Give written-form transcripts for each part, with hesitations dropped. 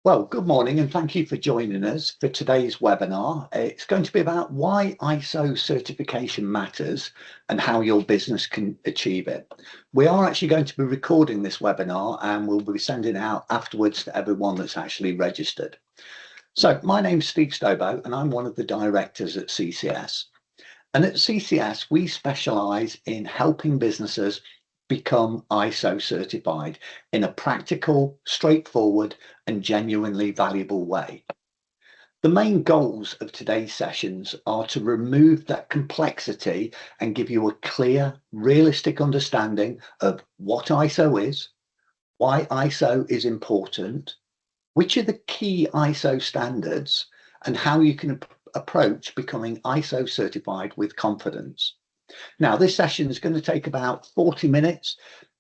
Well, good morning and thank you for joining us for today's webinar. It's going to be about why ISO certification matters and how your business can achieve it. We are actually going to be recording this webinar and we'll be sending it out afterwards to everyone that's actually registered. So my name's Steve Stobo and I'm one of the directors at CCS. And at CCS, we specialise in helping businesses become ISO certified in a practical, straightforward, and genuinely valuable way. The main goals of today's sessions are to remove that complexity and give you a clear, realistic understanding of what ISO is, why ISO is important, which are the key ISO standards, and how you can approach becoming ISO certified with confidence. Now, this session is going to take about 40 minutes.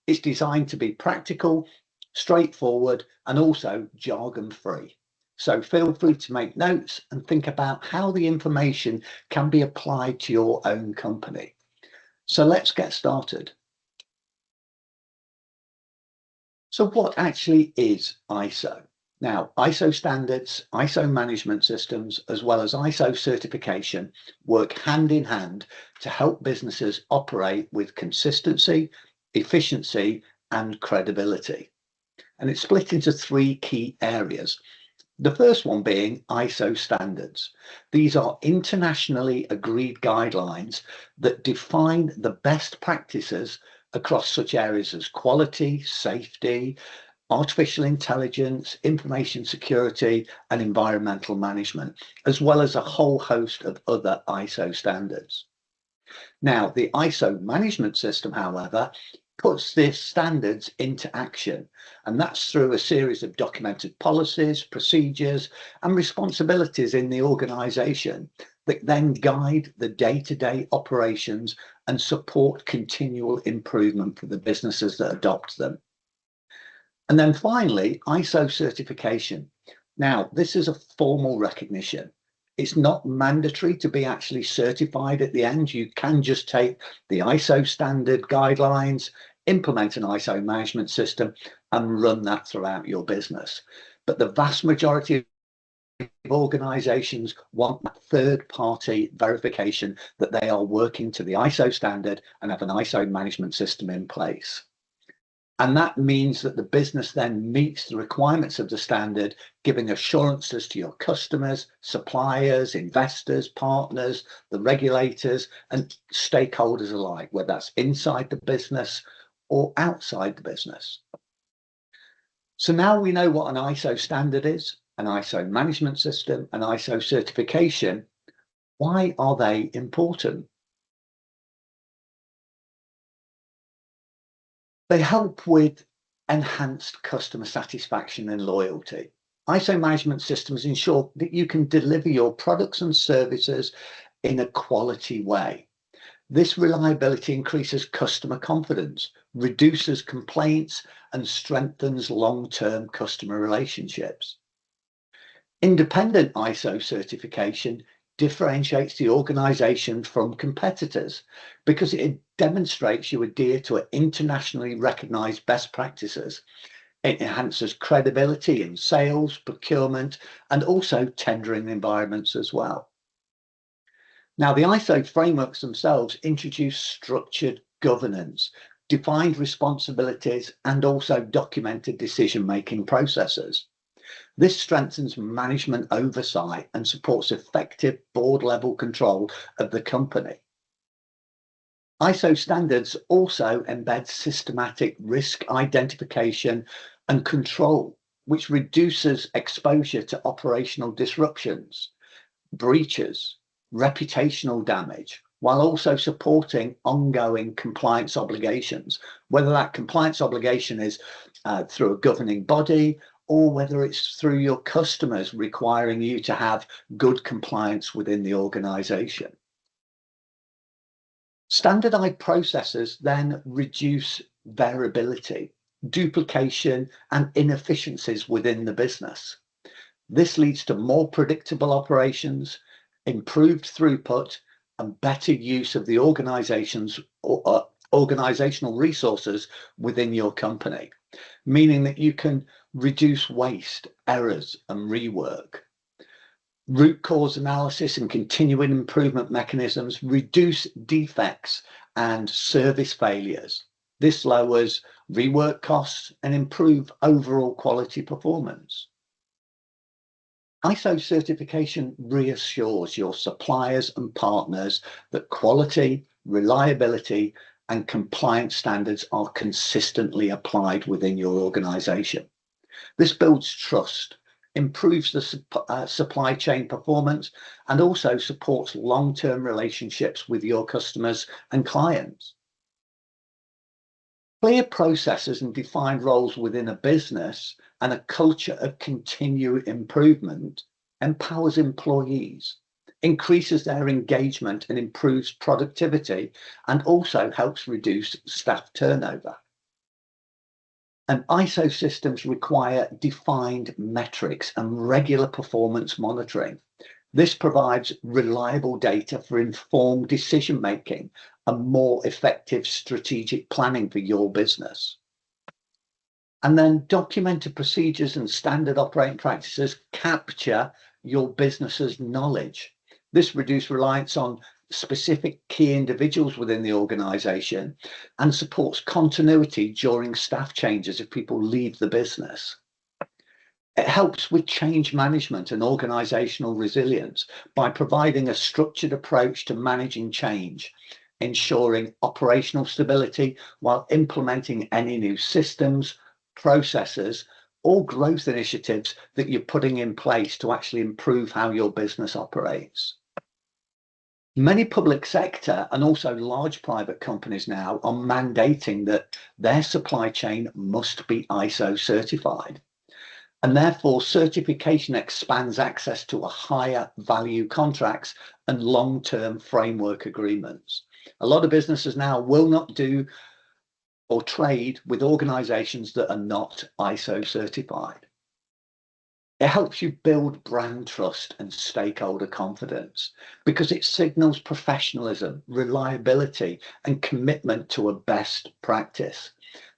It's designed to be practical, straightforward, and also jargon-free. So feel free to make notes and think about how the information can be applied to your own company. So let's get started. So what actually is ISO? Now, ISO standards, ISO management systems, as well as ISO certification work hand in hand to help businesses operate with consistency, efficiency, and credibility. And it's split into three key areas. The first one being ISO standards. These are internationally agreed guidelines that define the best practices across such areas as quality, safety, artificial intelligence, information security, and environmental management, as well as a whole host of other ISO standards. Now, the ISO management system, however, puts these standards into action, and that's through a series of documented policies, procedures, and responsibilities in the organization that then guide the day-to-day operations and support continual improvement for the businesses that adopt them. And then finally, ISO certification. Now, this is a formal recognition. It's not mandatory to be actually certified at the end. You can just take the ISO standard guidelines, implement an ISO management system, and run that throughout your business. But the vast majority of organizations want that third-party verification that they are working to the ISO standard and have an ISO management system in place. And that means that the business then meets the requirements of the standard, giving assurances to your customers, suppliers, investors, partners, the regulators, and stakeholders alike, whether that's inside the business or outside the business. So now we know what an ISO standard is, an ISO management system, an ISO certification. Why are they important? They help with enhanced customer satisfaction and loyalty. ISO management systems ensure that you can deliver your products and services in a quality way. This reliability increases customer confidence, reduces complaints, and strengthens long-term customer relationships. Independent ISO certification differentiates the organization from competitors because it demonstrates you adhere to internationally recognized best practices. It enhances credibility in sales, procurement, and also tendering environments as well. Now, the ISO frameworks themselves introduce structured governance, defined responsibilities, and also documented decision-making processes. This strengthens management oversight and supports effective board-level control of the company. ISO standards also embed systematic risk identification and control, which reduces exposure to operational disruptions, breaches, reputational damage, while also supporting ongoing compliance obligations, whether that compliance obligation is through a governing body or whether it's through your customers requiring you to have good compliance within the organization. Standardized processes then reduce variability, duplication, and inefficiencies within the business. This leads to more predictable operations, improved throughput, and better use of the organizational resources within your company. meaning that you can reduce waste, errors, and rework. Root cause analysis and continuing improvement mechanisms reduce defects and service failures. This lowers rework costs and improve overall quality performance. ISO certification reassures your suppliers and partners that quality, reliability, and compliance standards are consistently applied within your organization. This builds trust, improves the supply chain performance, and also supports long-term relationships with your customers and clients. Clear processes and defined roles within a business and a culture of continued improvement empowers employees, increases their engagement and improves productivity, and also helps reduce staff turnover. And ISO systems require defined metrics and regular performance monitoring. This provides reliable data for informed decision making and more effective strategic planning for your business. And then documented procedures and standard operating practices capture your business's knowledge. This reduces reliance on specific key individuals within the organization and supports continuity during staff changes if people leave the business. It helps with change management and organizational resilience by providing a structured approach to managing change, ensuring operational stability while implementing any new systems, processes, or growth initiatives that you're putting in place to actually improve how your business operates. Many public sector and also large private companies now are mandating that their supply chain must be ISO certified. And therefore, certification expands access to a higher value contracts and long-term framework agreements. A lot of businesses now will not do or trade with organizations that are not ISO certified. It helps you build brand trust and stakeholder confidence because it signals professionalism, reliability, and commitment to a best practice.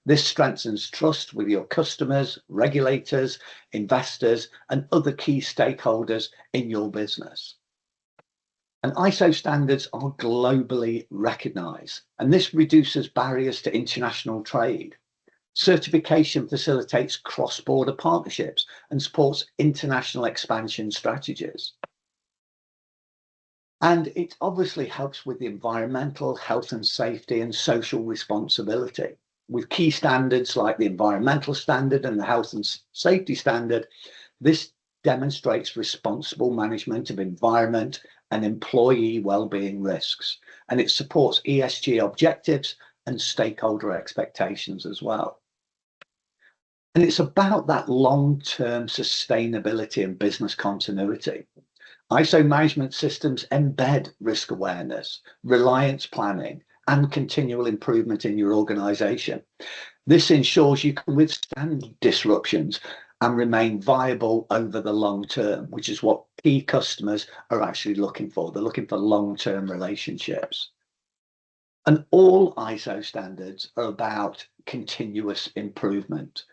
This strengthens trust with your customers, regulators, investors, and other key stakeholders in your business. And ISO standards are globally recognized, and this reduces barriers to international trade. Certification facilitates cross-border partnerships and supports international expansion strategies. And it obviously helps with the environmental, health and safety, and social responsibility. With key standards like the environmental standard and the health and safety standard, this demonstrates responsible management of environment and employee well-being risks, and it supports ESG objectives and stakeholder expectations as well. And it's about that long-term sustainability and business continuity. ISO management systems embed risk awareness, reliance planning, and continual improvement in your organization. This ensures you can withstand disruptions and remain viable over the long term, which is what key customers are actually looking for. They're looking for long-term relationships. And all ISO standards are about continuous improvement.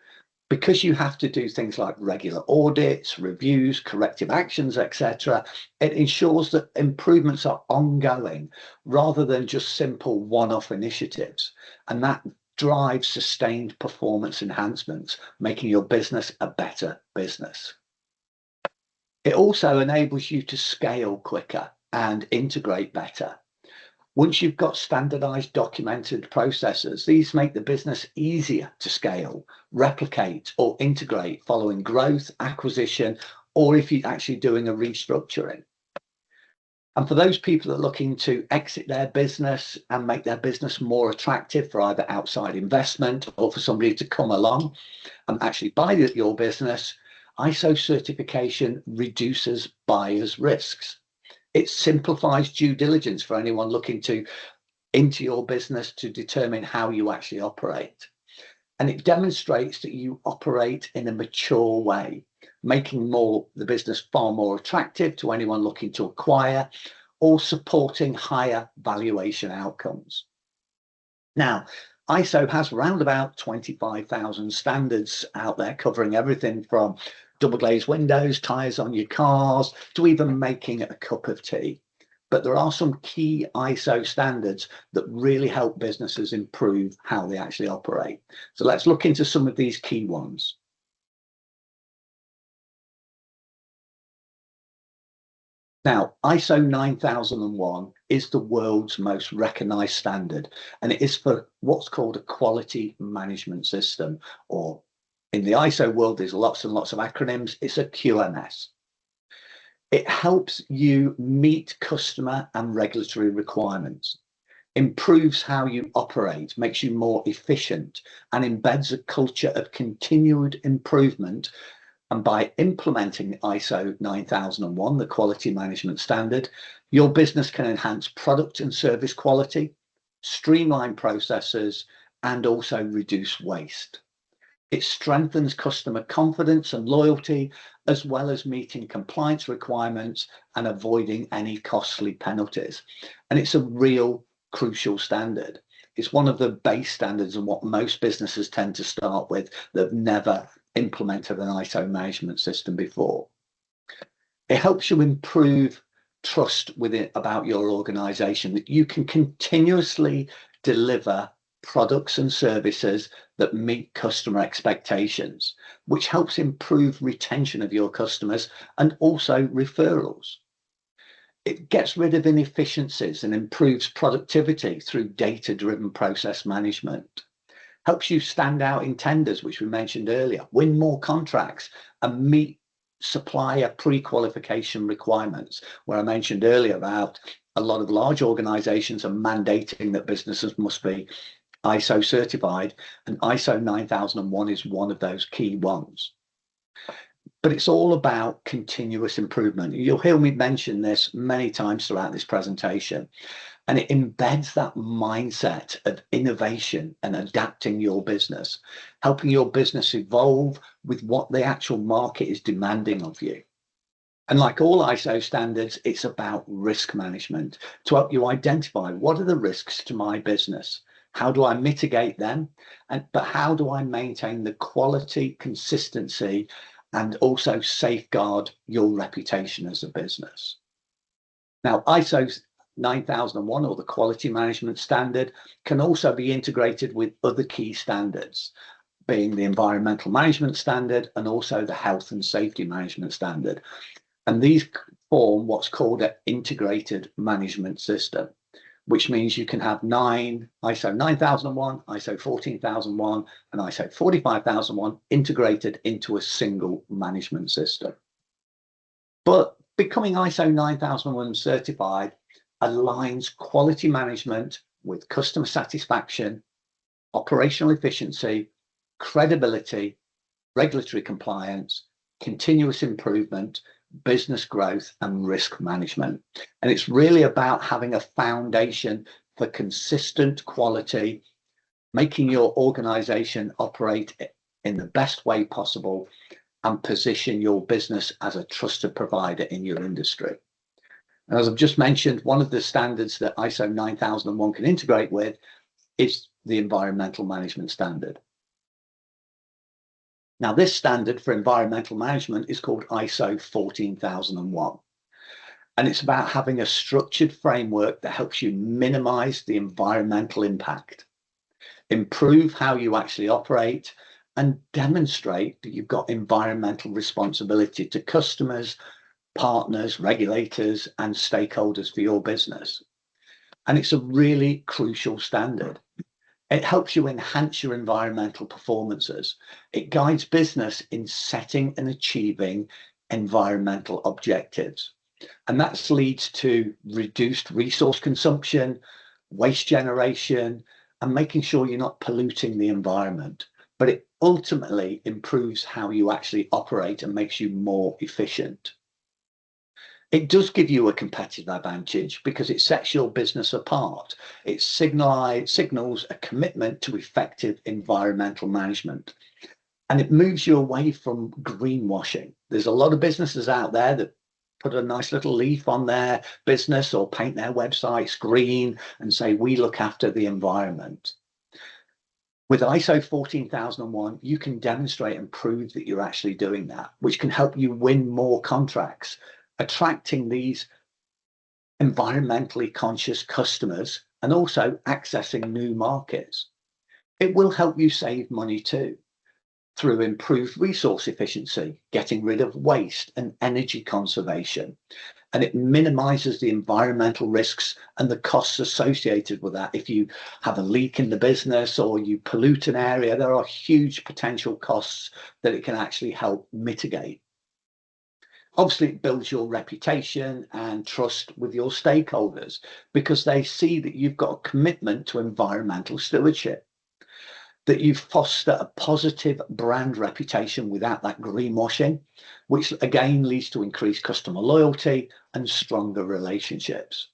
Because you have to do things like regular audits, reviews, corrective actions, etc., it ensures that improvements are ongoing rather than just simple one-off initiatives. And that drives sustained performance enhancements, making your business a better business. It also enables you to scale quicker and integrate better. Once you've got standardized documented processes, these make the business easier to scale, replicate, or integrate following growth, acquisition, or if you're actually doing a restructuring. And for those people that are looking to exit their business and make their business more attractive for either outside investment or for somebody to come along and actually buy your business, ISO certification reduces buyers' risks. It simplifies due diligence for anyone looking into your business to determine how you actually operate. And it demonstrates that you operate in a mature way, making the business far more attractive to anyone looking to acquire or supporting higher valuation outcomes. Now, ISO has around about 25,000 standards out there covering everything from double glazed windows, tyres on your cars, to even making a cup of tea. But there are some key ISO standards that really help businesses improve how they actually operate. So let's look into some of these key ones. Now, ISO 9001 is the world's most recognized standard, and it is for what's called a quality management system, or in the ISO world, there's lots and lots of acronyms. It's a QMS. It helps you meet customer and regulatory requirements, improves how you operate, makes you more efficient, and embeds a culture of continued improvement. And by implementing ISO 9001, the quality management standard, your business can enhance product and service quality, streamline processes, and also reduce waste. It strengthens customer confidence and loyalty, as well as meeting compliance requirements and avoiding any costly penalties. And it's a real crucial standard. It's one of the base standards and what most businesses tend to start with that have never implemented an ISO management system before. It helps you improve trust with it about your organization, that you can continuously deliver products and services that meet customer expectations, which helps improve retention of your customers and also referrals. It gets rid of inefficiencies and improves productivity through data-driven process management. Helps you stand out in tenders, which we mentioned earlier, win more contracts, and meet supplier pre-qualification requirements, where I mentioned earlier about a lot of large organizations are mandating that businesses must be ISO certified, and ISO 9001 is one of those key ones. But it's all about continuous improvement. You'll hear me mention this many times throughout this presentation, and it embeds that mindset of innovation and adapting your business, helping your business evolve with what the actual market is demanding of you. And like all ISO standards, it's about risk management to help you identify what are the risks to my business. How do I mitigate them? But how do I maintain the quality, consistency, and also safeguard your reputation as a business? Now, ISO 9001, or the quality management standard, can also be integrated with other key standards, being the environmental management standard and also the health and safety management standard. And these form what's called an integrated management system, which means you can have ISO 9001, ISO 14001, and ISO 45001 integrated into a single management system. But becoming ISO 9001 certified aligns quality management with customer satisfaction, operational efficiency, credibility, regulatory compliance, continuous improvement, business growth, and risk management. And it's really about having a foundation for consistent quality, making your organization operate in the best way possible, and position your business as a trusted provider in your industry. And as I've just mentioned, one of the standards that ISO 9001 can integrate with is the environmental management standard. Now, this standard for environmental management is called ISO 14001. And it's about having a structured framework that helps you minimize the environmental impact, improve how you actually operate, and demonstrate that you've got environmental responsibility to customers, partners, regulators, and stakeholders for your business. And it's a really crucial standard. It helps you enhance your environmental performances. It guides business in setting and achieving environmental objectives. And that leads to reduced resource consumption, waste generation, and making sure you're not polluting the environment. But it ultimately improves how you actually operate and makes you more efficient. It does give you a competitive advantage because it sets your business apart. It signals a commitment to effective environmental management, and it moves you away from greenwashing. There's a lot of businesses out there that put a nice little leaf on their business or paint their websites green and say, we look after the environment. With ISO 14001, you can demonstrate and prove that you're actually doing that, which can help you win more contracts, attracting these environmentally conscious customers and also accessing new markets. It will help you save money too, through improved resource efficiency, getting rid of waste and energy conservation. And it minimizes the environmental risks and the costs associated with that. If you have a leak in the business or you pollute an area, there are huge potential costs that it can actually help mitigate. Obviously, it builds your reputation and trust with your stakeholders because they see that you've got a commitment to environmental stewardship, that you foster a positive brand reputation without that greenwashing, which again leads to increased customer loyalty and stronger relationships.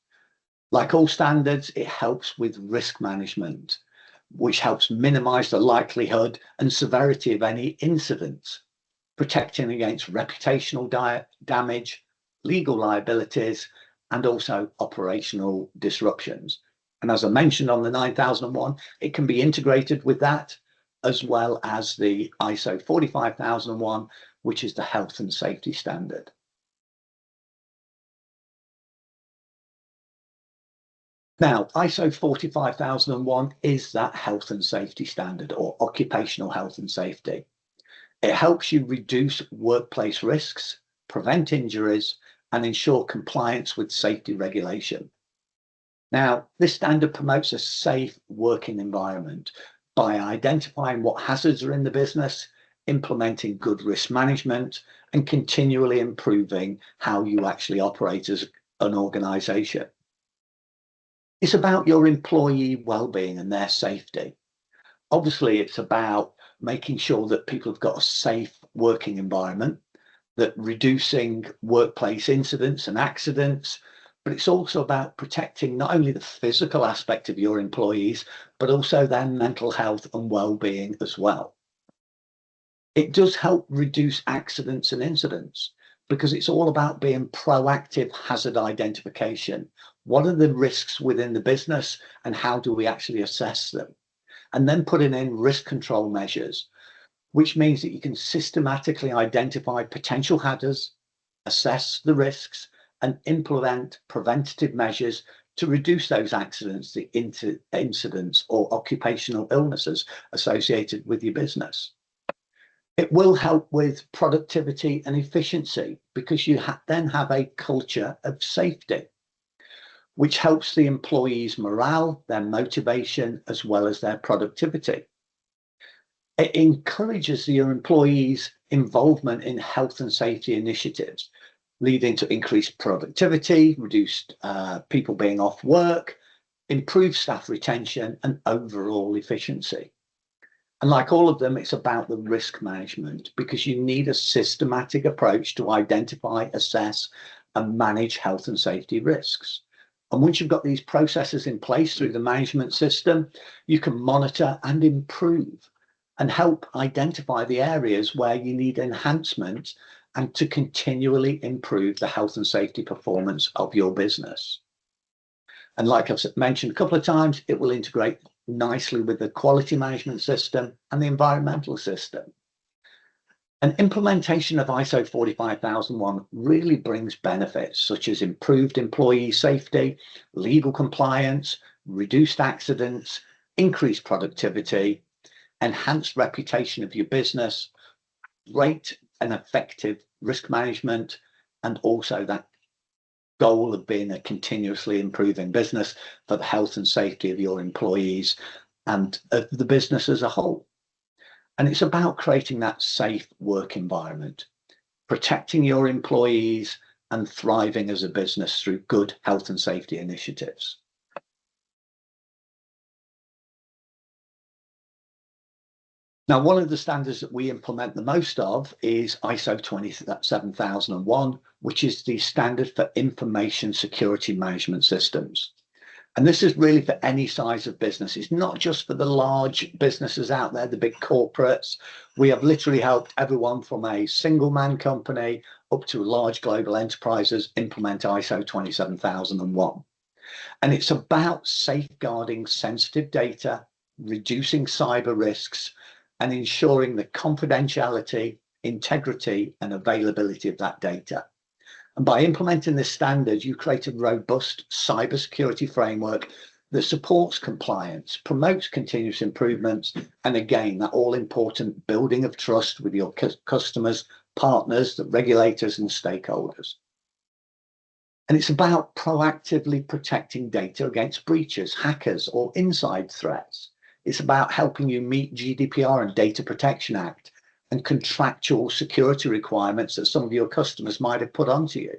Like all standards, it helps with risk management, which helps minimize the likelihood and severity of any incidents, protecting against reputational damage, legal liabilities, and also operational disruptions. And as I mentioned on the 9001, it can be integrated with that, as well as the ISO 45001, which is the health and safety standard. Now, ISO 45001 is that health and safety standard, or occupational health and safety. It helps you reduce workplace risks, prevent injuries, and ensure compliance with safety regulation. Now, this standard promotes a safe working environment by identifying what hazards are in the business, implementing good risk management, and continually improving how you actually operate as an organization. It's about your employee well-being and their safety. Obviously, it's about making sure that people have got a safe working environment, that reducing workplace incidents and accidents, but it's also about protecting not only the physical aspect of your employees, but also their mental health and well-being as well. It does help reduce accidents and incidents because it's all about being proactive hazard identification. What are the risks within the business and how do we actually assess them? And then putting in risk control measures, which means that you can systematically identify potential hazards, assess the risks, and implement preventative measures to reduce those accidents, the incidents or occupational illnesses associated with your business. It will help with productivity and efficiency because you then have a culture of safety, which helps the employees' morale, their motivation, as well as their productivity. It encourages your employees' involvement in health and safety initiatives, leading to increased productivity, reduced people being off work, improved staff retention, and overall efficiency. And like all of them, it's about the risk management because you need a systematic approach to identify, assess, and manage health and safety risks. And once you've got these processes in place through the management system, you can monitor and improve and help identify the areas where you need enhancement and to continually improve the health and safety performance of your business. And like I've mentioned a couple of times, it will integrate nicely with the quality management system and the environmental system. An implementation of ISO 45001 really brings benefits such as improved employee safety, legal compliance, reduced accidents, increased productivity, enhanced reputation of your business, great and effective risk management, and also that goal of being a continuously improving business for the health and safety of your employees and of the business as a whole. And it's about creating that safe work environment, protecting your employees and thriving as a business through good health and safety initiatives. Now, one of the standards that we implement the most of is ISO 27001, which is the standard for information security management systems. And this is really for any size of business. It's not just for the large businesses out there, the big corporates. We have literally helped everyone from a single man company up to large global enterprises implement ISO 27001. And it's about safeguarding sensitive data, reducing cyber risks, and ensuring the confidentiality, integrity, and availability of that data. And by implementing this standard, you create a robust cybersecurity framework that supports compliance, promotes continuous improvements, and again, that all-important building of trust with your customers, partners, the regulators, and stakeholders. And it's about proactively protecting data against breaches, hackers, or inside threats. It's about helping you meet GDPR and Data Protection Act and contractual security requirements that some of your customers might have put onto you.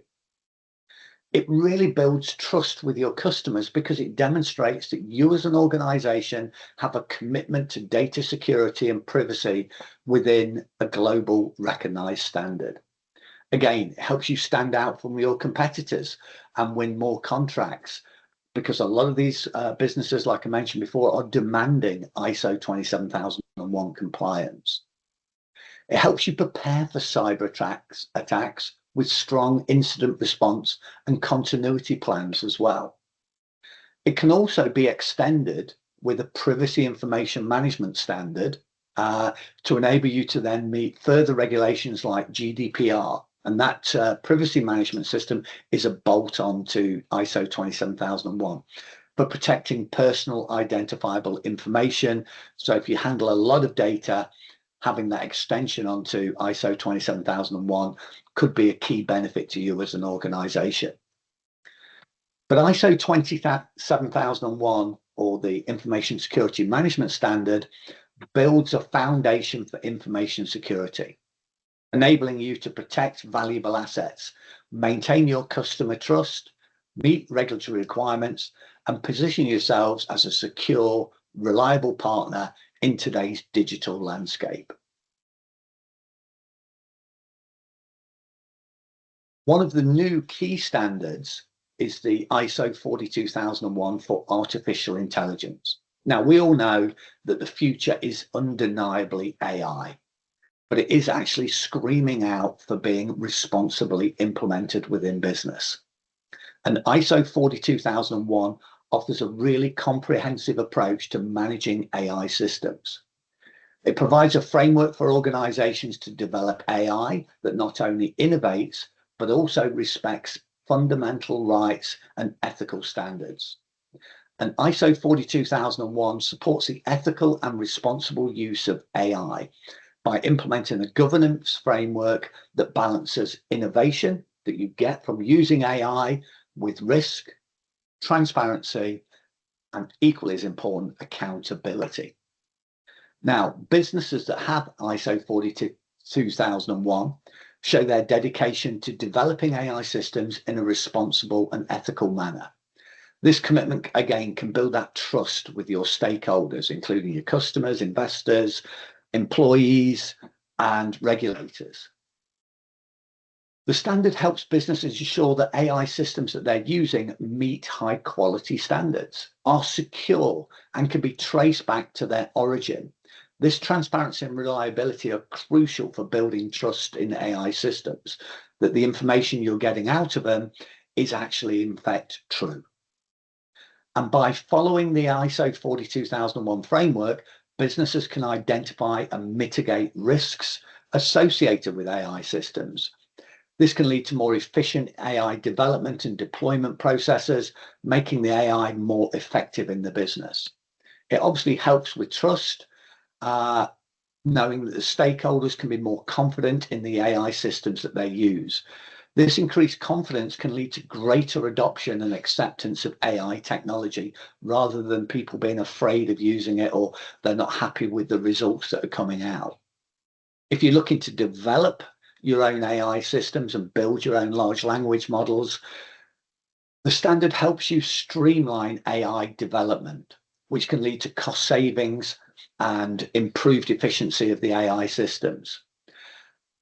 It really builds trust with your customers because it demonstrates that you as an organization have a commitment to data security and privacy within a global recognized standard. Again, it helps you stand out from your competitors and win more contracts because a lot of these businesses, like I mentioned before, are demanding ISO 27001 compliance. It helps you prepare for cyber attacks with strong incident response and continuity plans as well. It can also be extended with a privacy information management standard to enable you to then meet further regulations like GDPR. And that privacy management system is a bolt-on to ISO 27001 for protecting personal identifiable information. So if you handle a lot of data, having that extension onto ISO 27001 could be a key benefit to you as an organization. But ISO 27001, or the Information Security Management Standard, builds a foundation for information security, enabling you to protect valuable assets, maintain your customer trust, meet regulatory requirements, and position yourselves as a secure, reliable partner in today's digital landscape. One of the new key standards is the ISO 42001 for artificial intelligence. Now, we all know that the future is undeniably AI, but it is actually screaming out for being responsibly implemented within business. And ISO 42001 offers a really comprehensive approach to managing AI systems. It provides a framework for organizations to develop AI that not only innovates, but also respects fundamental rights and ethical standards. And ISO 42001 supports the ethical and responsible use of AI by implementing a governance framework that balances innovation that you get from using AI with risk, transparency, and equally as important, accountability. Now, businesses that have ISO 42001 show their dedication to developing AI systems in a responsible and ethical manner. This commitment, again, can build that trust with your stakeholders, including your customers, investors, employees, and regulators. The standard helps businesses ensure that AI systems that they're using meet high quality standards, are secure, and can be traced back to their origin. This transparency and reliability are crucial for building trust in AI systems, that the information you're getting out of them is actually in fact true. And by following the ISO 42001 framework, businesses can identify and mitigate risks associated with AI systems. This can lead to more efficient AI development and deployment processes, making the AI more effective in the business. It obviously helps with trust, knowing that the stakeholders can be more confident in the AI systems that they use. This increased confidence can lead to greater adoption and acceptance of AI technology, rather than people being afraid of using it or they're not happy with the results that are coming out. If you're looking to develop your own AI systems and build your own large language models, the standard helps you streamline AI development, which can lead to cost savings and improved efficiency of the AI systems.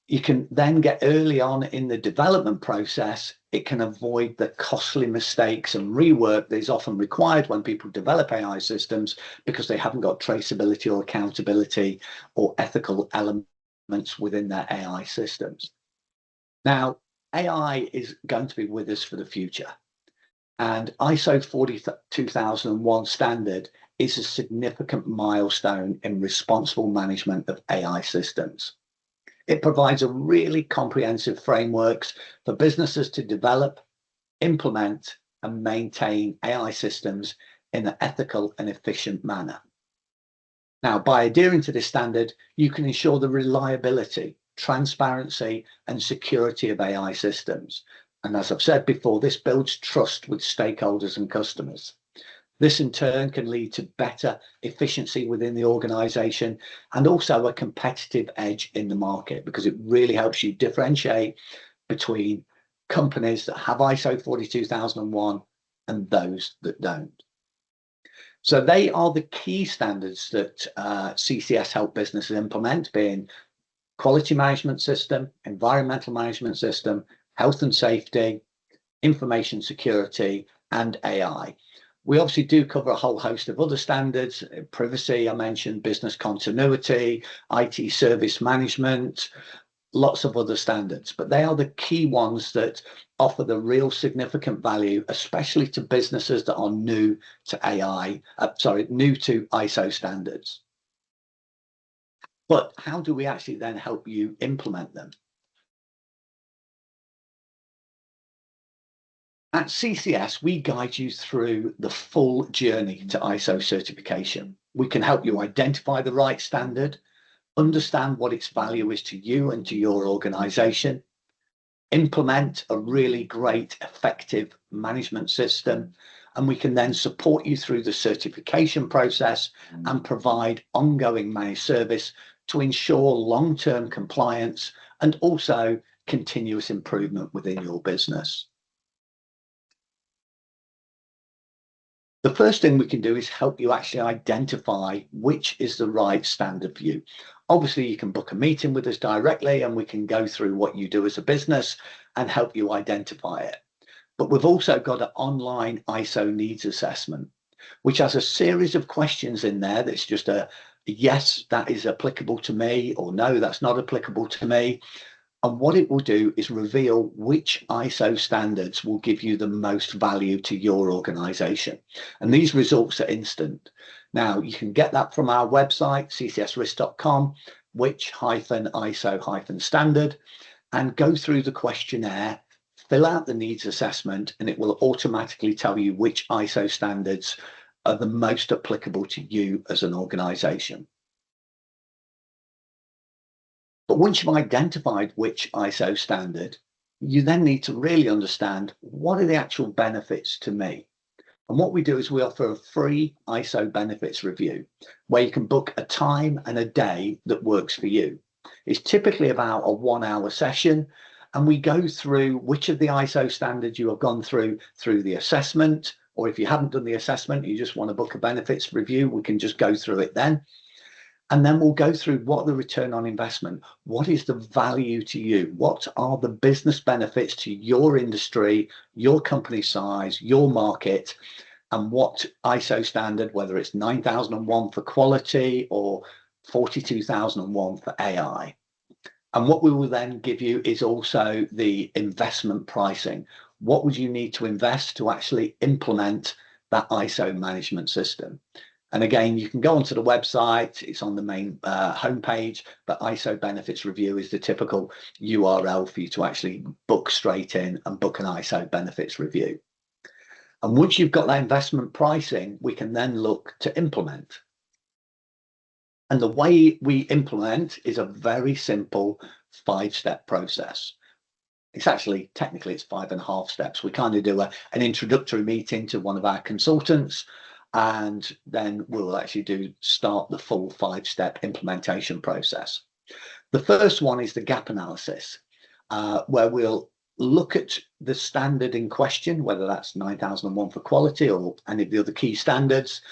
You can then get early on in the development process. It can avoid the costly mistakes and rework that is often required when people develop AI systems because they haven't got traceability or accountability or ethical elements within their AI systems. Now, AI is going to be with us for the future, and ISO 42001 standard is a significant milestone in responsible management of AI systems. It provides a really comprehensive frameworks for businesses to develop, implement, and maintain AI systems in an ethical and efficient manner. Now, by adhering to this standard, you can ensure the reliability, transparency, and security of AI systems. And as I've said before, this builds trust with stakeholders and customers. This in turn can lead to better efficiency within the organization and also a competitive edge in the market, because it really helps you differentiate between companies that have ISO 42001 and those that don't. So they are the key standards that CCS help businesses implement, being quality management system, environmental management system, health and safety, information security, and AI. We obviously do cover a whole host of other standards: privacy, I mentioned, business continuity, IT service management, lots of other standards, but they are the key ones that offer the real significant value, especially to businesses that are new to new to ISO standards. But how do we actually then help you implement them? At CCS, we guide you through the full journey to ISO certification. We can help you identify the right standard, understand what its value is to you and to your organization, implement a really great, effective management system, and we can then support you through the certification process and provide ongoing managed service to ensure long-term compliance and also continuous improvement within your business. The first thing we can do is help you actually identify which is the right standard for you. Obviously, you can book a meeting with us directly and we can go through what you do as a business and help you identify it. But we've also got an online ISO needs assessment, which has a series of questions in there that's just a yes, that is applicable to me, or no, that's not applicable to me. And what it will do is reveal which ISO standards will give you the most value to your organization. And these results are instant. Now, you can get that from our website, ccsrisk.com, which-ISO-standard, and go through the questionnaire, fill out the needs assessment, and it will automatically tell you which ISO standards are the most applicable to you as an organization. But once you've identified which ISO standard, you then need to really understand what are the actual benefits to me. And what we do is we offer a free ISO benefits review where you can book a time and a day that works for you. It's typically about a 1-hour session, and we go through which of the ISO standards you have gone through the assessment, or if you haven't done the assessment, you just want to book a benefits review, we can just go through it then. And then we'll go through what the return on investment, what is the value to you? What are the business benefits to your industry, your company size, your market, and what ISO standard, whether it's 9001 for quality or 42001 for AI. And what we will then give you is also the investment pricing. What would you need to invest to actually implement that ISO management system? And again, you can go onto the website, it's on the main homepage, but ISO Benefits Review is the typical URL for you to actually book straight in and book an ISO Benefits Review. And once you've got that investment pricing, we can then look to implement. And the way we implement is a very simple 5-step process. It's actually, technically, it's 5.5 steps. We kind of do an introductory meeting to one of our consultants, and then we'll actually start the full 5-step implementation process. The first one is the gap analysis, where we'll look at the standard in question, whether that's 9001 for quality or any of the other key standards,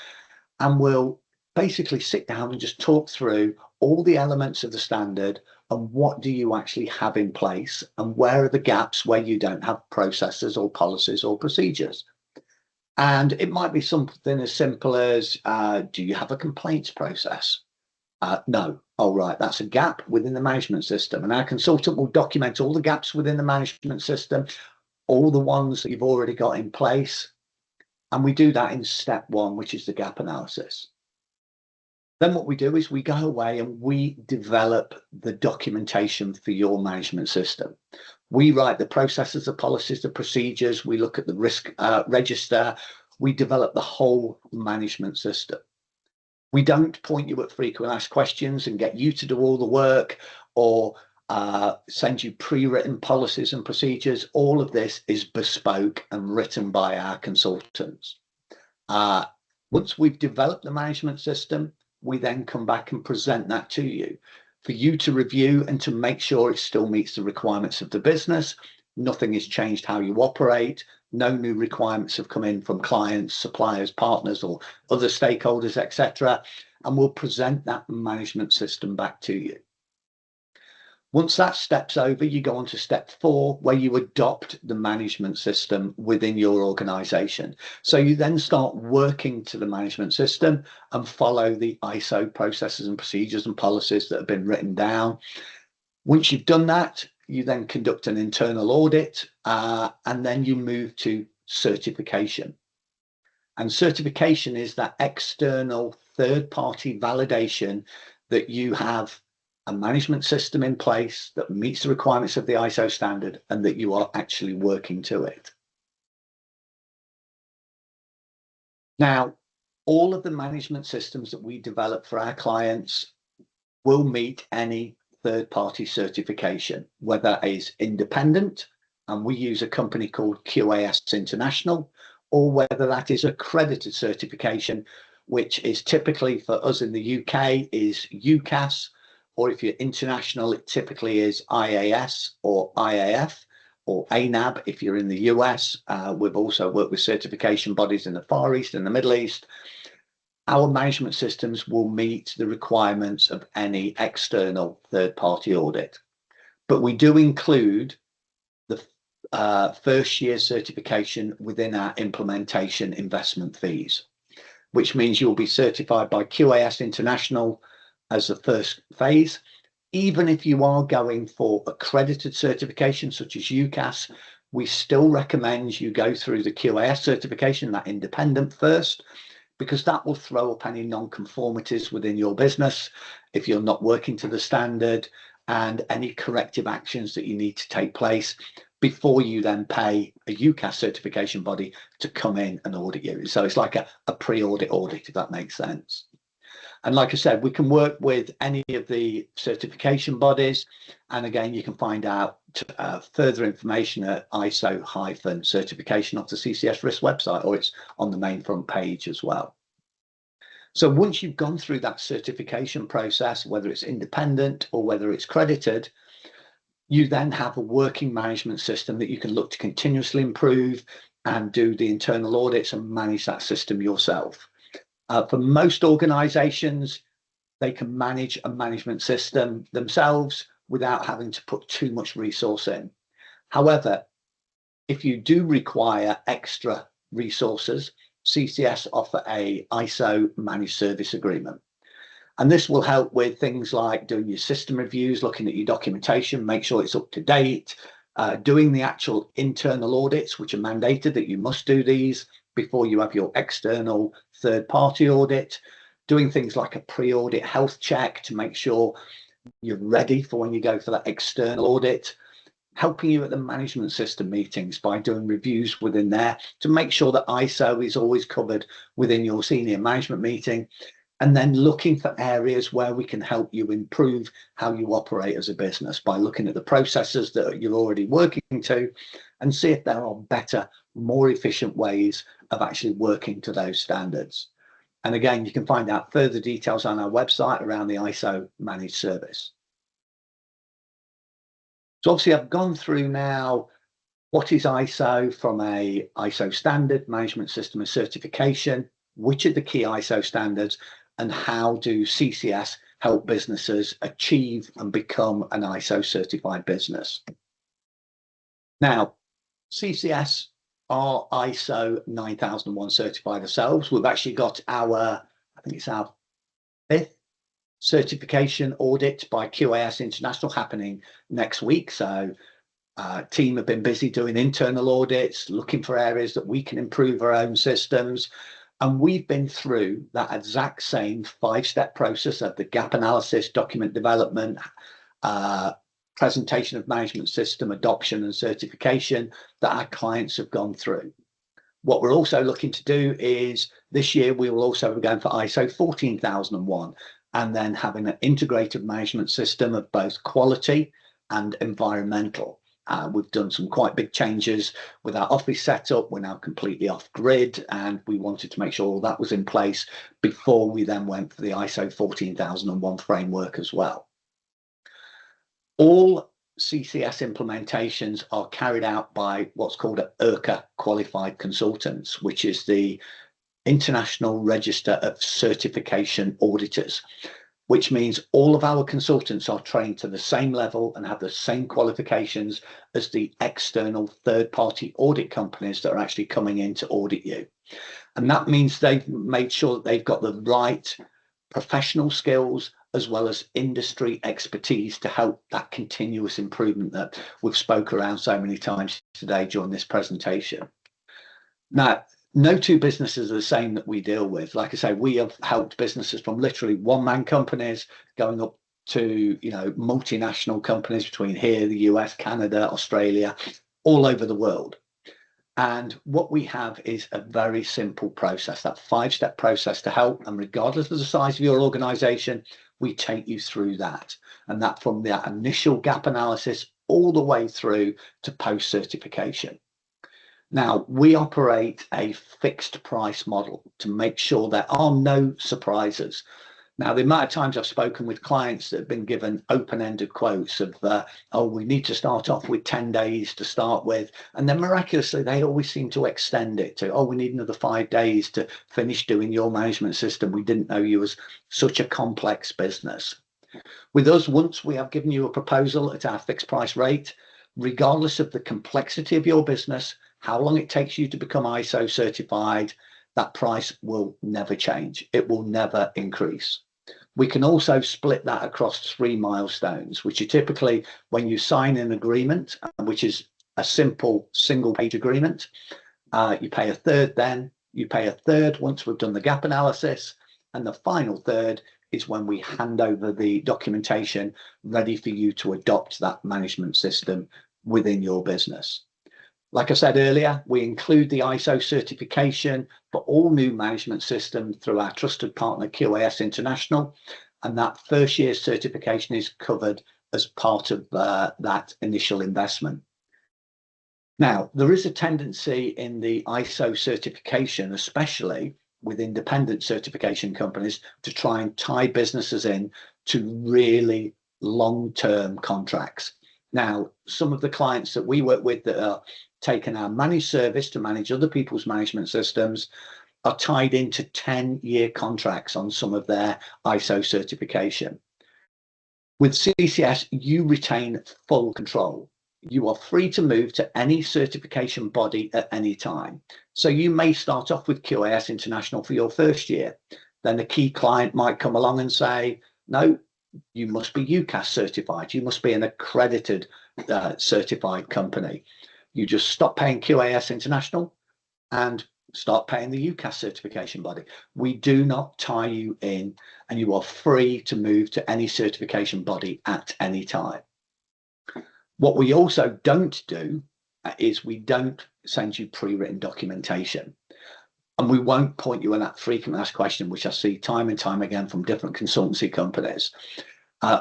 and we'll basically sit down and just talk through all the elements of the standard and what do you actually have in place and where are the gaps where you don't have processes or policies or procedures. And it might be something as simple as, do you have a complaints process? No. Oh, right, that's a gap within the management system. And our consultant will document all the gaps within the management system, all the ones that you've already got in place, And we do that in step one, which is the gap analysis. Then what we do is we go away and we develop the documentation for your management system. We write the processes, the policies, the procedures. We look at the risk register. We develop the whole management system. We don't point you at frequent asked questions and get you to do all the work or send you pre-written policies and procedures. All of this is bespoke and written by our consultants. Once we've developed the management system, we then come back and present that to you for you to review and to make sure it still meets the requirements of the business. Nothing has changed how you operate. No new requirements have come in from clients, suppliers, partners, or other stakeholders, etc. And we'll present that management system back to you. Once that step's over, you go on to step 4, where you adopt the management system within your organization. So you then start working to the management system and follow the ISO processes and procedures and policies that have been written down. Once you've done that, you then conduct an internal audit, and then you move to certification. And certification is that external third-party validation that you have a management system in place that meets the requirements of the ISO standard and that you are actually working to it. Now, all of the management systems that we develop for our clients will meet any third-party certification, whether it's independent, and we use a company called QAS International, or whether that is accredited certification, which is typically for us in the UK is UCAS, or if you're international, it typically is IAS or IAF or ANAB if you're in the US. We've also worked with certification bodies in the Far East and the Middle East. Our management systems will meet the requirements of any external third-party audit. But we do include the first year certification within our implementation investment fees, which means you'll be certified by QAS International as the first phase. Even if you are going for accredited certification such as UCAS, we still recommend you go through the QAS certification, that independent first, because that will throw up any non-conformities within your business if you're not working to the standard, and any corrective actions that you need to take place before you then pay a UCAS certification body to come in and audit you. So it's like a pre-audit audit, if that makes sense. And like I said, we can work with any of the certification bodies. And again, you can find out further information at ISO-certification off the CCS Risk website, or it's on the main front page as well. So once you've gone through that certification process, whether it's independent or whether it's credited, you then have a working management system that you can look to continuously improve and do the internal audits and manage that system yourself. For most organizations, they can manage a management system themselves without having to put too much resource in. However, if you do require extra resources, CCS offer a ISO managed service agreement. And this will help with things like doing your system reviews, looking at your documentation, make sure it's up to date, doing the actual internal audits, which are mandated that you must do these before you have your external third-party audit, doing things like a pre-audit health check to make sure you're ready for when you go for that external audit, helping you at the management system meetings by doing reviews within there to make sure that ISO is always covered within your senior management meeting, and then looking for areas where we can help you improve how you operate as a business by looking at the processes that you're already working to and see if there are better, more efficient ways of actually working to those standards. And again, you can find out further details on our website around the ISO managed service. So obviously I've gone through now what is ISO from a ISO standard, management system and certification, which are the key ISO standards, and how do CCS help businesses achieve and become an ISO certified business. Now, CCS are ISO 9001 certified ourselves. We've actually got our, I think it's our 5th certification audit by QAS International happening next week. So team have been busy doing internal audits, looking for areas that we can improve our own systems. And we've been through that exact same 5-step process of the gap analysis, document development, presentation of management system, adoption and certification that our clients have gone through. What we're also looking to do is this year, we will also be going for ISO 14001 and then having an integrated management system of both quality and environmental. We've done some quite big changes with our office setup. We're now completely off grid, and we wanted to make sure all that was in place before we then went for the ISO 14001 framework as well. All CCS implementations are carried out by what's called an IRCA qualified consultants, which is the International Register of Certification Auditors, which means all of our consultants are trained to the same level and have the same qualifications as the external third-party audit companies that are actually coming in to audit you. And that means they've made sure that they've got the right professional skills as well as industry expertise to help that continuous improvement that we've spoke around so many times today during this presentation. Now, no two businesses are the same that we deal with. Like I say, we have helped businesses from literally one-man companies going up to, you know, multinational companies between here, the US, Canada, Australia, all over the world. And what we have is a very simple process, that 5-step process to help. And regardless of the size of your organization, we take you through that. And that from that initial gap analysis all the way through to post-certification. Now, we operate a fixed price model to make sure there are no surprises. Now, the amount of times I've spoken with clients that have been given open-ended quotes of, oh, we need to start off with 10 days to start with. And then miraculously, they always seem to extend it to, oh, we need another 5 days to finish doing your management system. We didn't know you was such a complex business. With us, once we have given you a proposal at our fixed price rate, regardless of the complexity of your business, how long it takes you to become ISO certified, that price will never change. It will never increase. We can also split that across 3 milestones, which are typically when you sign an agreement, which is a simple single-page agreement. You pay a third then, you pay a third once we've done the gap analysis, and the final third is when we hand over the documentation ready for you to adopt that management system within your business. Like I said earlier, we include the ISO certification for all new management systems through our trusted partner QAS International, and that first year certification is covered as part of that initial investment. Now, there is a tendency in the ISO certification, especially with independent certification companies, to try and tie businesses in to really long-term contracts. Now, some of the clients that we work with that are taking our managed service to manage other people's management systems are tied into 10-year contracts on some of their ISO certification. With CCS, you retain full control. You are free to move to any certification body at any time. So you may start off with QAS International for your first year. Then a key client might come along and say, no, you must be UCAS certified. You must be an accredited certified company. You just stop paying QAS International and start paying the UCAS certification body. We do not tie you in, and you are free to move to any certification body at any time. What we also don't do is we don't send you pre-written documentation. And we won't point you in that frequently asked question, which I see time and time again from different consultancy companies.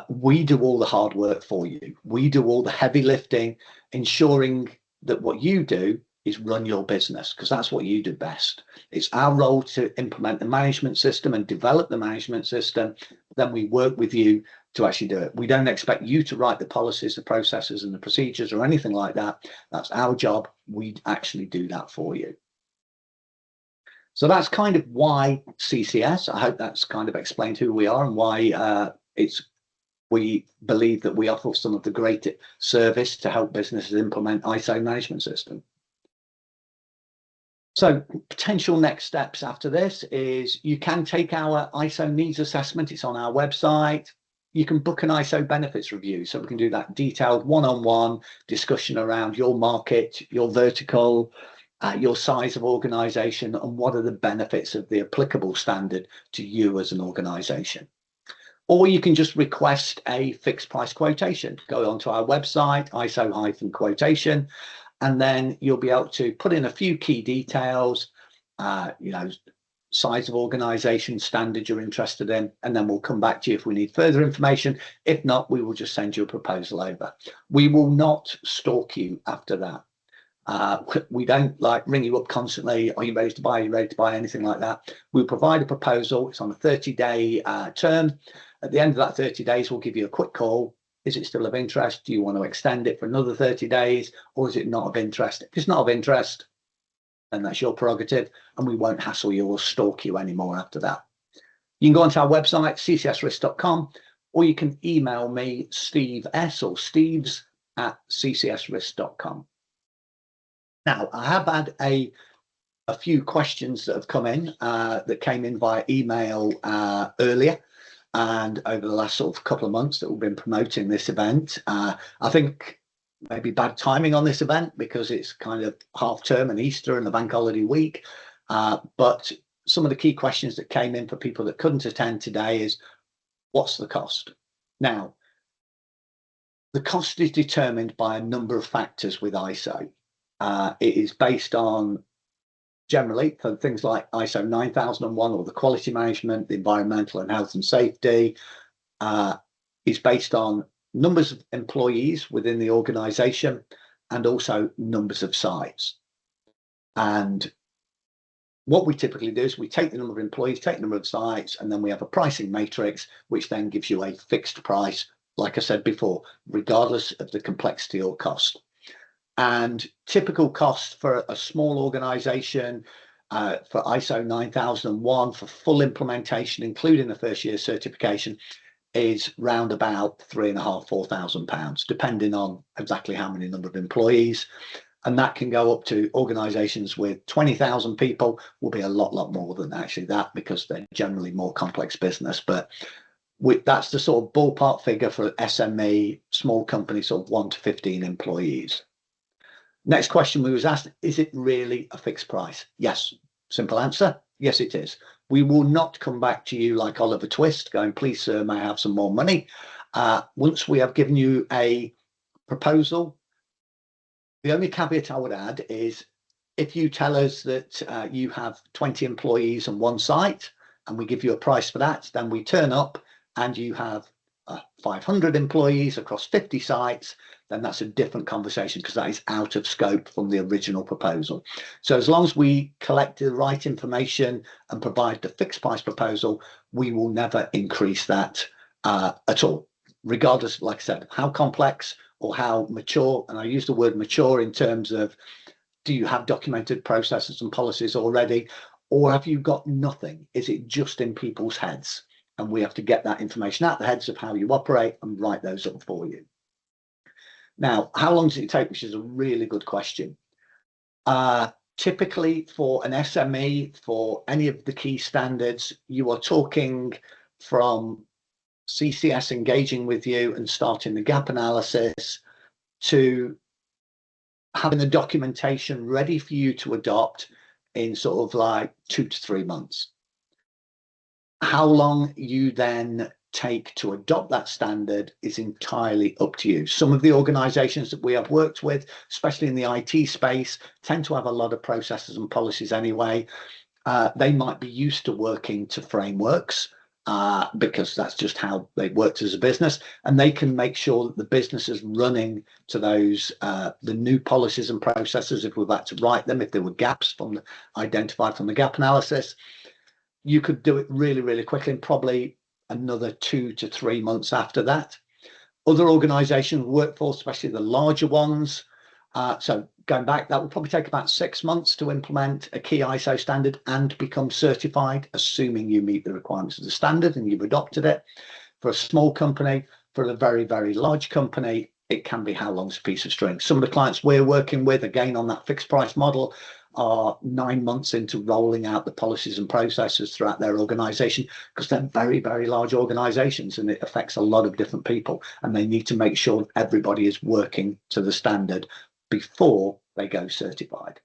We do all the hard work for you. We do all the heavy lifting, ensuring that what you do is run your business, because that's what you do best. It's our role to implement the management system and develop the management system. Then we work with you to actually do it. We don't expect you to write the policies, the processes and the procedures or anything like that. That's our job. We actually do that for you. So that's kind of why CCS. I hope that's kind of explained who we are and why we believe that we offer some of the great service to help businesses implement ISO management system. So potential next steps after this is you can take our ISO needs assessment. It's on our website. you can book an ISO benefits review. So we can do that detailed one-on-one discussion around your market, your vertical, your size of organization, and what are the benefits of the applicable standard to you as an organization. Or you can just request a fixed price quotation. Go onto our website, ISO-quotation, and then you'll be able to put in a few key details, size of organization, standard you're interested in, and then we'll come back to you if we need further information. If not, we will just send you a proposal over. We will not stalk you after that. We don't like ring you up constantly. Are you ready to buy? Are you ready to buy? Anything like that. We'll provide a proposal. It's on a 30-day term. At the end of that 30 days, we'll give you a quick call. Is it still of interest? Do you want to extend it for another 30 days? Or is it not of interest? If it's not of interest, then that's your prerogative, and we won't hassle you or stalk you anymore after that. You can go onto our website, ccsrisk.com, or you can email me, Steve S, or steves@ccsrisk.com. Now, I have had a few questions that have come in, that came in via email earlier, and over the last sort of couple of months that we've been promoting this event. I think maybe bad timing on this event because it's kind of half term and Easter and the bank holiday week. But some of the key questions that came in for people that couldn't attend today is, what's the cost? Now, the cost is determined by a number of factors with ISO. It is based on, generally, for things like ISO 9001 or the quality management, the environmental and health and safety, is based on numbers of employees within the organization and also numbers of sites. And what we typically do is we take the number of employees, take the number of sites, and then we have a pricing matrix, which then gives you a fixed price, like I said before, regardless of the complexity or cost. And typical cost for a small organization, for ISO 9001, for full implementation, including the first year certification, is round about £3,500–4,000, depending on exactly how many number of employees. And that can go up to organizations with 20,000 people, will be a lot more than actually that, because they're generally more complex business. But that's the sort of ballpark figure for SME, small companies of 1 to 15 employees. Next question we was asked, is it really a fixed price? Yes. Simple answer, yes it is. We will not come back to you like Oliver Twist going, please sir, may I have some more money? Once we have given you a proposal, the only caveat I would add is, if you tell us that you have 20 employees on one site and we give you a price for that, then we turn up and you have 500 employees across 50 sites, then that's a different conversation, because that is out of scope from the original proposal. So as long as we collect the right information and provide the fixed price proposal, we will never increase that at all, regardless, like I said, how complex or how mature. And I use the word mature in terms of, do you have documented processes and policies already, or have you got nothing? Is it just in people's heads? And we have to get that information out the heads of how you operate and write those up for you. Now, how long does it take? Which is a really good question. Typically for an SME, for any of the key standards, you are talking from CCS engaging with you and starting the gap analysis to having the documentation ready for you to adopt in sort of like 2 to 3 months. How long you then take to adopt that standard is entirely up to you. Some of the organizations that we have worked with, especially in the IT space, tend to have a lot of processes and policies anyway. They might be used to working to frameworks because that's just how they worked as a business, and they can make sure that the business is running to those the new policies and processes if we've had to write them, if there were gaps identified from the gap analysis. You could do it really quickly, and probably another 2 to 3 months after that. Other organizations, workforce, especially the larger ones, so going back, that will probably take about 6 months to implement a key ISO standard and become certified, assuming you meet the requirements of the standard and you've adopted it. For a small company, for a very large company, it can be how long's a piece of string. Some of the clients we're working with, again on that fixed price model, are 9 months into rolling out the policies and processes throughout their organization, because they're very, very large organizations and it affects a lot of different people, and they need to make sure everybody is working to the standard before they go certified.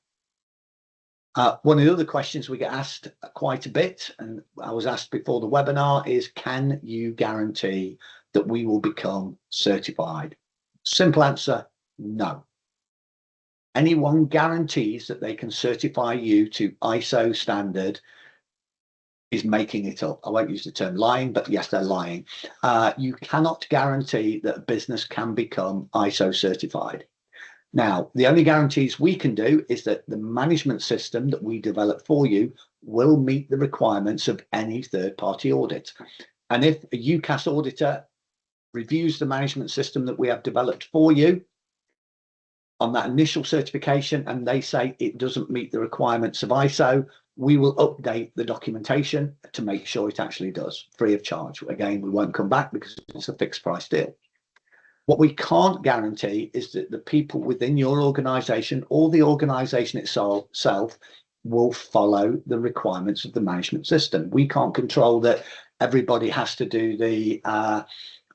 One of the other questions we get asked quite a bit, and I was asked before the webinar, is can you guarantee that we will become certified? Simple answer, no. Anyone guarantees that they can certify you to ISO standard is making it up. I won't use the term lying, but yes, they're lying. You cannot guarantee that a business can become ISO certified. Now, the only guarantees we can do is that the management system that we develop for you will meet the requirements of any third-party audit. And if a UCAS auditor reviews the management system that we have developed for you on that initial certification and they say it doesn't meet the requirements of ISO, we will update the documentation to make sure it actually does, free of charge. Again, we won't come back because it's a fixed price deal. What we can't guarantee is that the people within your organization or the organization itself will follow the requirements of the management system. We can't control that everybody has to do the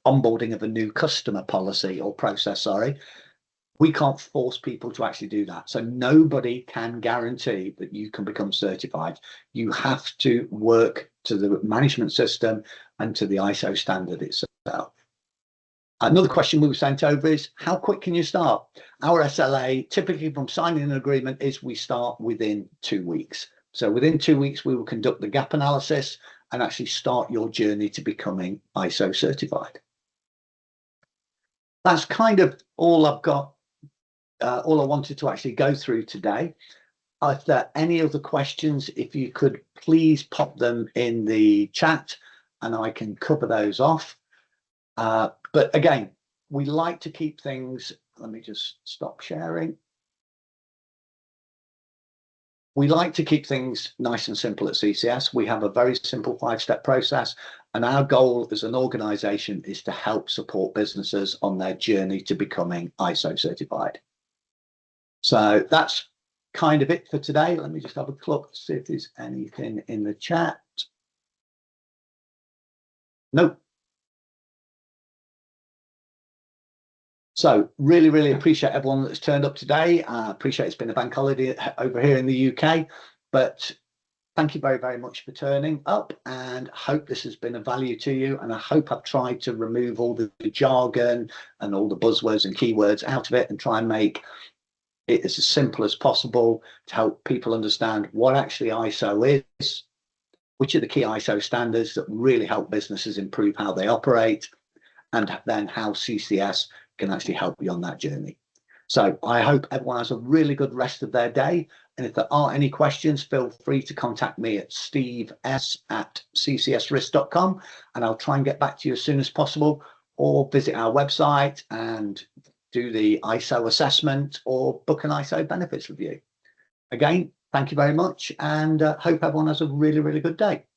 onboarding of a new customer policy or process, sorry. We can't force people to actually do that. So nobody can guarantee that you can become certified. You have to work to the management system and to the ISO standard itself. Another question we were sent over is, how quick can you start? Our SLA, typically from signing an agreement, is we start within 2 weeks. So within 2 weeks, we will conduct the gap analysis and actually start your journey to becoming ISO certified. That's kind of all I've got, all I wanted to actually go through today. If there are any other questions, if you could please pop them in the chat and I can cover those off. But again, we like to keep things, let me just stop sharing. We like to keep things nice and simple at CCS. We have a very simple 5-step process, and our goal as an organization is to help support businesses on their journey to becoming ISO certified. So that's kind of it for today. Let me just have a look, see if there's anything in the chat. Nope. So really, really appreciate everyone that's turned up today. I appreciate it's been a bank holiday over here in the UK, but thank you very, very much for turning up, and hope this has been of value to you. And I hope I've tried to remove all the jargon and all the buzzwords and keywords out of it and try and make it as simple as possible to help people understand what actually ISO is, which are the key ISO standards that really help businesses improve how they operate, and then how CCS can actually help you on that journey. So I hope everyone has a really good rest of their day. And if there are any questions, feel free to contact me at steve.s@ccsrisk.com, and I'll try and get back to you as soon as possible, or visit our website and do the ISO assessment or book an ISO benefits review. Again, thank you very much, and hope everyone has a really, really good day.